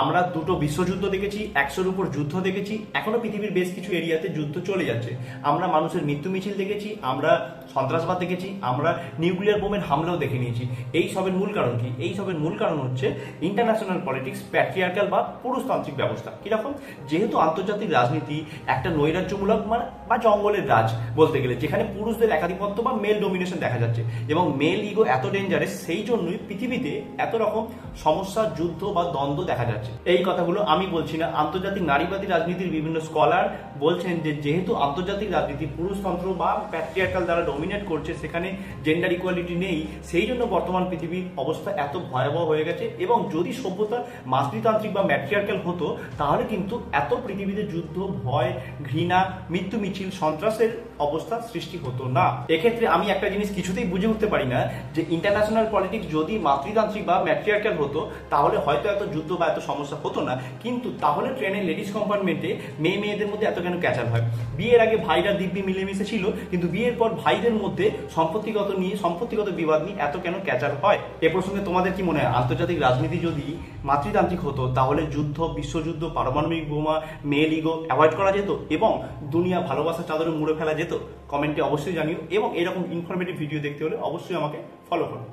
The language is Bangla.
আমরা দুটো বিশ্বযুদ্ধ দেখেছি, 100-র উপর যুদ্ধ দেখেছি, এখনো পৃথিবীর বেশ কিছু এরিয়াতে যুদ্ধ চলে যাচ্ছে। আমরা মানুষের মৃত্যু মিছিল দেখেছি, আমরা সন্ত্রাসবাদ দেখেছি, আমরা নিউক্লিয়ার বোমের হামলাও দেখে নিয়েছি। এই সবের মূল কারণ কি? এই সবের মূল কারণ হচ্ছে ইন্টারন্যাশনাল পলিটিক্স, প্যাট্রিয়ার্কাল বা পুরুষতান্ত্রিক ব্যবস্থা। কিরকম? যেহেতু আন্তর্জাতিক রাজনীতি একটা নৈরাজ্যমূলক বা জঙ্গলের রাজ বলতে গেলে, যেখানে পুরুষদের একাধিপত্য বা মেল ডোমিনেশন দেখা যাচ্ছে এবং মেল ইগো এত ডেঞ্জারাস, সেই জন্যই পৃথিবীতে এত রকম সমস্যা, যুদ্ধ বা দ্বন্দ্ব দেখা যাচ্ছে। এই কথাগুলো আমি বলছি না, আন্তর্জাতিক নারীবাদী রাজনীতির বিভিন্ন স্কলার বলছেন যে যেহেতু আন্তর্জাতিক রাজনীতি পুরুষতন্ত্র বা প্যাট্রিয়ার্কাল দ্বারা ডমিনেট করছে, সেখানে জেন্ডার ইকুয়ালিটি নেই, সেই জন্য বর্তমান পৃথিবীর অবস্থা এত ভয়াবহ হয়ে গেছে। এবং যদি সভ্যতা মাতৃতান্ত্রিক বা ম্যাট্রিয়ার্কাল হতো, তাহলে কিন্তু এত পৃথিবীতে যুদ্ধ, ভয়, ঘৃণা, মৃত্যু মিছিল, সন্ত্রাসের অবস্থা সৃষ্টি হতো না। এক্ষেত্রে আমি একটা জিনিস কিছুতেই বুঝে উঠতে পারি না, যে ইন্টারন্যাশনাল পলিটিক্স যদি মাতৃতান্ত্রিক বা ম্যাট্রিয়ার্কাল হতো, তাহলে হয়তো এত যুদ্ধ বা এত সমস্যা হতো না। কিন্তু তাহলে ট্রেনের লেডিস কম্পার্টমেন্টে মেয়েদের মধ্যে এত কেন ক্যাচাল হয়? বিয়ের আগে ভাইরা দিব্যি মিলেমিশে ছিল, কিন্তু বিয়ের পর ভাইদের মধ্যে সম্পত্তিগত বিবাদ নিয়ে এত কেন ক্যাচাল হয়? এ প্রসঙ্গে তোমাদের কি মনে হয়? আন্তর্জাতিক রাজনীতি যদি মাতৃতান্ত্রিক হতো, তাহলে যুদ্ধ, বিশ্বযুদ্ধ, পারমাণবিক বোমা, মেল ইগো অ্যাভয়েড করা যেত এবং দুনিয়া ভালোবাসার চাদরে মুড়ে ফেলা যেত? কমেন্টে অবশ্যই জানিও, এবং এরকম ইনফরমেটিভ ভিডিও দেখতে হলে অবশ্যই আমাকে ফলো করো।